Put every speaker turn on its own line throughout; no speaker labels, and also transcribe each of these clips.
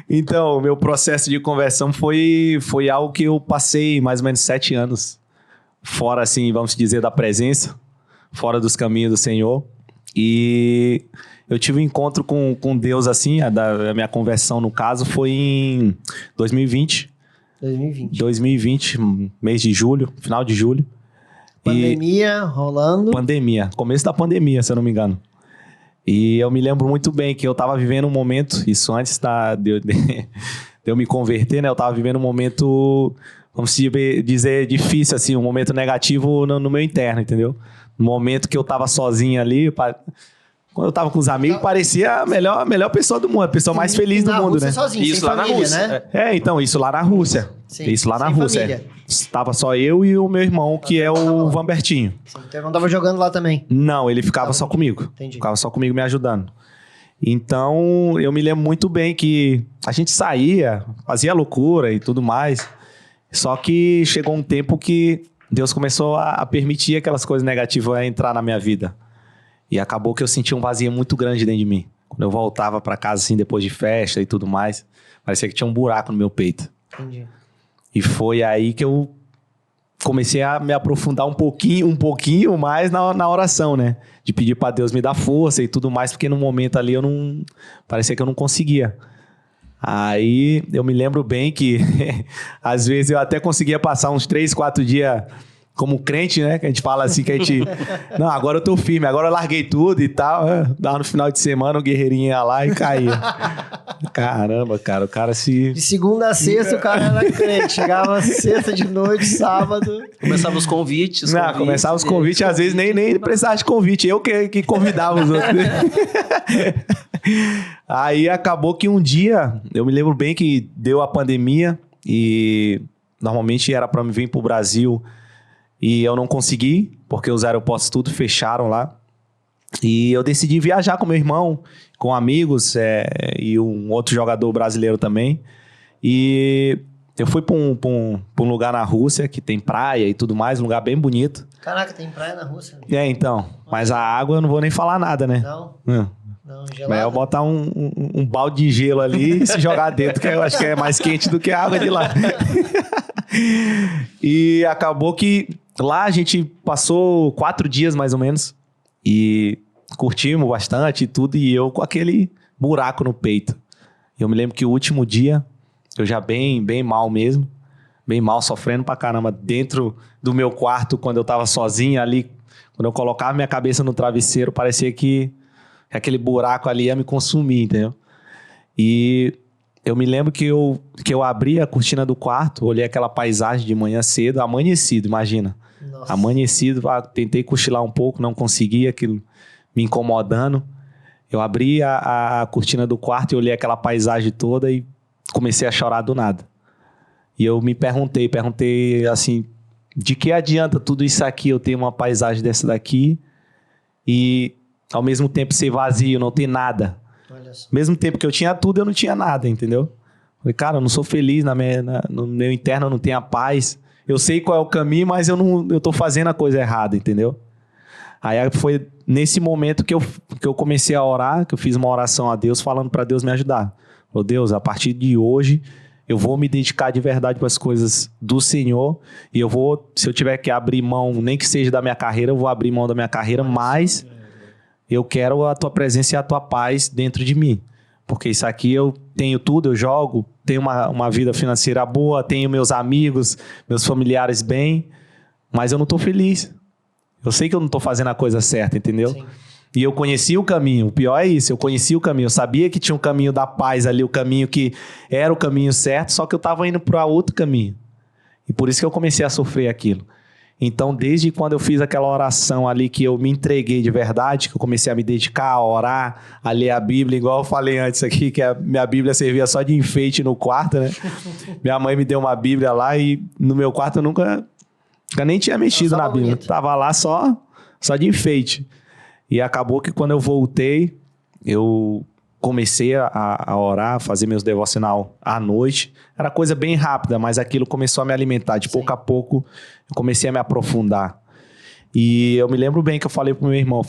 Então, o meu processo de conversão foi algo que eu passei mais ou menos 7 anos fora, assim, vamos dizer, da presença, fora dos caminhos do Senhor. E eu tive um encontro com Deus, assim, a minha conversão, no caso, foi em 2020. 2020, mês de julho, final de julho.
Pandemia rolando.
Pandemia, começo da pandemia, se eu não me engano. E eu me lembro muito bem que eu estava vivendo um momento, isso antes de eu me converter, né? Eu estava vivendo um momento, vamos dizer, difícil, assim, um momento negativo no meu interno, entendeu? No momento que eu estava sozinho ali, quando eu estava com os amigos, parecia a melhor pessoa do mundo, a pessoa mais feliz do mundo, né?
Sozinho,
isso lá
família,
na Rússia,
né?
Então, isso lá na Rússia.
Sim,
isso lá na Rússia.
Família.
Estava só eu e o meu irmão, que é o Vambertinho.
Sim, então não estava jogando lá também?
Não, ele ficava só comigo.
Entendi.
Ficava só comigo me ajudando. Então, eu me lembro muito bem que a gente saía, fazia loucura e tudo mais. Só que chegou um tempo que Deus começou a permitir aquelas coisas negativas entrar na minha vida. E acabou que eu senti um vazio muito grande dentro de mim. Quando eu voltava para casa, assim, depois de festa e tudo mais, parecia que tinha um buraco no meu peito.
Entendi.
E foi aí que eu comecei a me aprofundar um pouquinho mais na oração, né? De pedir para Deus me dar força e tudo mais, porque no momento ali parecia que eu não conseguia. Aí eu me lembro bem que às vezes eu até conseguia passar uns 3, 4 dias como crente, né? Que a gente fala assim, que a gente... Não, agora eu tô firme, agora eu larguei tudo e tal. Dava no final de semana, o guerreirinho ia lá e caía. Caramba, cara, o cara se...
De segunda a sexta o cara era crente. Chegava sexta de noite, sábado...
Começava os convites.
Começava os convites, às vezes nem precisava de convite. Eu que convidava os outros. Aí acabou que um dia, eu me lembro bem que deu a pandemia e normalmente era para me vir pro Brasil... E eu não consegui, porque os aeroportos tudo fecharam lá. E eu decidi viajar com meu irmão, com amigos e um outro jogador brasileiro também. E eu fui para um lugar na Rússia, que tem praia e tudo mais, um lugar bem bonito.
Caraca, tem praia na Rússia?
Então. Mas a água eu não vou nem falar nada, né?
Não? Não, gelado.
Mas eu botar um balde de gelo ali e se jogar dentro, que eu acho que é mais quente do que a água de lá. E acabou que lá a gente passou 4 dias mais ou menos e curtimos bastante e tudo, e eu com aquele buraco no peito. Eu me lembro que o último dia, eu já bem mal mesmo, bem mal, sofrendo pra caramba dentro do meu quarto, quando eu tava sozinho ali, quando eu colocava minha cabeça no travesseiro, parecia que aquele buraco ali ia me consumir, entendeu? E eu me lembro que eu abri a cortina do quarto, olhei aquela paisagem de manhã cedo, amanhecido, imagina. Nossa. Amanhecido, tentei cochilar um pouco, não consegui, aquilo me incomodando. Eu abri a cortina do quarto e olhei aquela paisagem toda e comecei a chorar do nada. E eu me perguntei assim, de que adianta tudo isso aqui, eu ter uma paisagem dessa daqui e ao mesmo tempo ser vazio, não ter nada. Mesmo tempo que eu tinha tudo, eu não tinha nada, entendeu? Falei, cara, eu não sou feliz, no meu interno eu não tenho a paz. Eu sei qual é o caminho, mas eu tô fazendo a coisa errada, entendeu? Aí foi nesse momento que eu comecei a orar, que eu fiz uma oração a Deus, falando para Deus me ajudar. Falei, Deus, a partir de hoje, eu vou me dedicar de verdade para as coisas do Senhor e eu vou, se eu tiver que abrir mão, nem que seja da minha carreira, eu vou abrir mão da minha carreira, mas eu quero a tua presença e a tua paz dentro de mim. Porque isso aqui eu tenho tudo, eu jogo, tenho uma vida financeira boa, tenho meus amigos, meus familiares bem, mas eu não estou feliz. Eu sei que eu não estou fazendo a coisa certa, entendeu? Sim. E eu conheci o caminho, o pior é isso, eu conheci o caminho, eu sabia que tinha um caminho da paz ali, o caminho que era o caminho certo, só que eu estava indo para outro caminho. E por isso que eu comecei a sofrer aquilo. Então, desde quando eu fiz aquela oração ali, que eu me entreguei de verdade, que eu comecei a me dedicar a orar, a ler a Bíblia, igual eu falei antes aqui, que a minha Bíblia servia só de enfeite no quarto, né? Minha mãe me deu uma Bíblia lá e no meu quarto eu nunca nem tinha mexido na Bíblia. Tava lá só de enfeite. E acabou que quando eu voltei, eu comecei a orar, a fazer meus devocional à noite. Era coisa bem rápida, mas aquilo começou a me alimentar. De pouco a pouco, eu comecei a me aprofundar. E eu me lembro bem que eu falei pro meu irmão,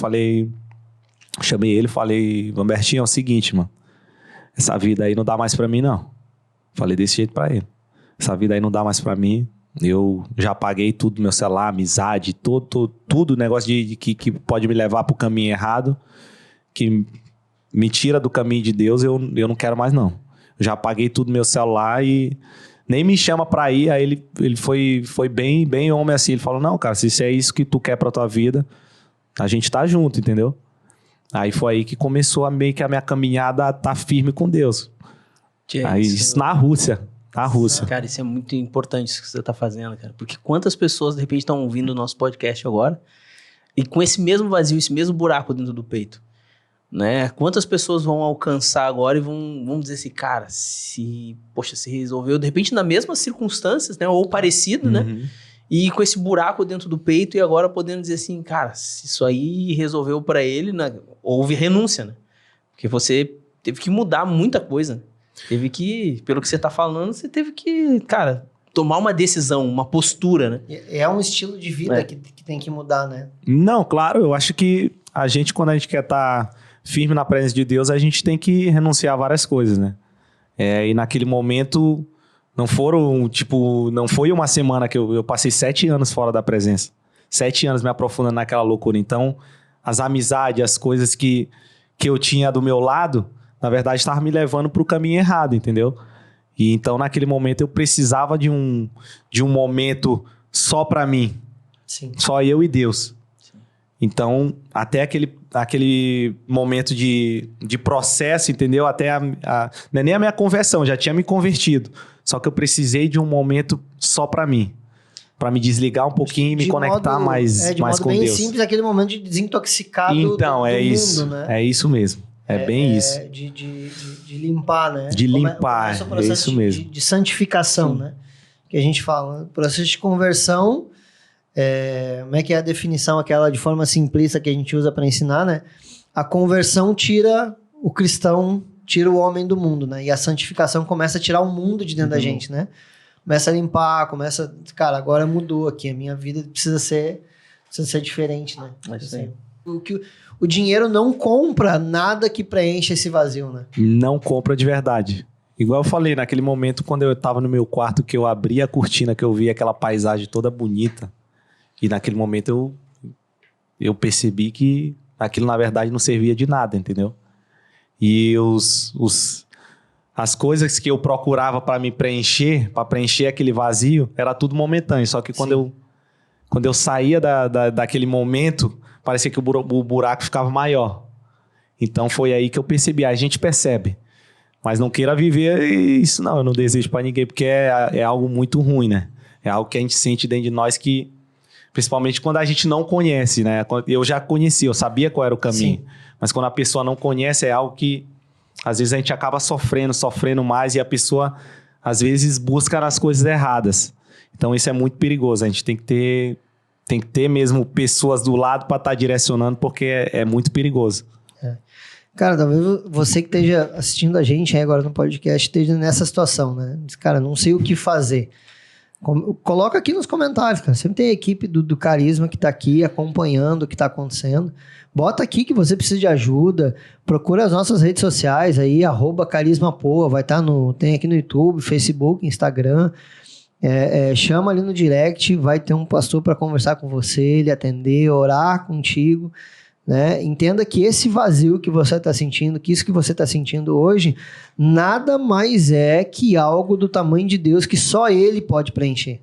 chamei ele, falei, Vambertinho, é o seguinte, mano. essa vida aí não dá mais pra mim, não. Falei desse jeito pra ele. Essa vida aí não dá mais pra mim. Eu já paguei tudo do meu celular, amizade, tudo negócio que pode me levar pro caminho errado, que me tira do caminho de Deus, eu não quero mais, não. Eu já paguei tudo no meu celular e nem me chama pra ir. Aí ele foi bem homem assim. Ele falou, não, cara, se isso é isso que tu quer pra tua vida, a gente tá junto, entendeu? Aí foi aí que começou meio que a minha caminhada a tá firme com Deus. Aí isso na Rússia. Na Rússia.
Cara, isso é muito importante isso que você tá fazendo, cara. Porque quantas pessoas, de repente, estão ouvindo o nosso podcast agora e com esse mesmo vazio, esse mesmo buraco dentro do peito, né? Quantas pessoas vão alcançar agora e vão dizer assim, cara, se resolveu, de repente, nas mesmas circunstâncias, né? Ou parecido, né? E com esse buraco dentro do peito e agora podendo dizer assim, cara, se isso aí resolveu pra ele, né? Houve renúncia, né? Porque você teve que mudar muita coisa, né? Teve que, pelo que você tá falando, você teve que, cara, tomar uma decisão, uma postura, né?
É um estilo de vida que tem que mudar, né?
Não, claro, eu acho que quando a gente quer estar firme na presença de Deus, a gente tem que renunciar a várias coisas, né? E naquele momento, não foi uma semana que eu passei 7 anos fora da presença. 7 anos me aprofundando naquela loucura. Então, as amizades, as coisas que eu tinha do meu lado, na verdade, estavam me levando para o caminho errado, entendeu? E então, naquele momento, eu precisava de um momento só para mim.
Sim.
Só eu e Deus. Sim. Então, até aquele momento de processo, entendeu? Até não é nem a minha conversão, já tinha me convertido. Só que eu precisei de um momento só para mim. Para me desligar um pouquinho e me conectar mais com Deus.
De modo bem simples, aquele momento de desintoxicar do
isso,
mundo, né?
É isso mesmo. É bem isso.
De limpar, né?
De limpar,
é isso mesmo. De santificação, né? Que a gente fala. O processo de conversão, como é que é a definição aquela de forma simplista que a gente usa para ensinar, né? A conversão tira o cristão, tira o homem do mundo, né? E a santificação começa a tirar o mundo de dentro da gente, né? Começa a limpar, cara, agora mudou aqui, a minha vida precisa ser diferente, né? Assim, o dinheiro não compra nada que preencha esse vazio, né? Não
compra de verdade. Igual eu falei, naquele momento, quando eu tava no meu quarto, que eu abri a cortina, que eu vi aquela paisagem toda bonita, e naquele momento eu percebi que aquilo, na verdade, não servia de nada, entendeu? E as coisas que eu procurava para me preencher, para preencher aquele vazio, era tudo momentâneo. Só que quando eu saía daquele momento, parecia que o buraco ficava maior. Então foi aí que eu percebi. A gente percebe. Mas não queira viver isso, não. Eu não desejo para ninguém, porque é algo muito ruim, né? É algo que a gente sente dentro de nós que... Principalmente quando a gente não conhece, né? Eu já conhecia, eu sabia qual era o caminho. Sim. Mas quando a pessoa não conhece, é algo que... Às vezes a gente acaba sofrendo mais e a pessoa, às vezes, busca nas coisas erradas. Então isso é muito perigoso. A gente tem que ter mesmo pessoas do lado para estar direcionando, porque é muito perigoso.
Cara, talvez você que esteja assistindo a gente aí agora no podcast esteja nessa situação, né? Diz, cara, não sei o que fazer. Coloca aqui nos comentários, cara. Sempre tem a equipe do Carisma que tá aqui acompanhando o que tá acontecendo. Bota aqui que você precisa de ajuda. Procura as nossas redes sociais aí, @carismapoa. Vai estar tem aqui no YouTube, Facebook, Instagram. Chama ali no direct, vai ter um pastor para conversar com você, ele atender, orar contigo, né? Entenda que esse vazio que você está sentindo, que isso que você está sentindo hoje, nada mais é que algo do tamanho de Deus que só Ele pode preencher.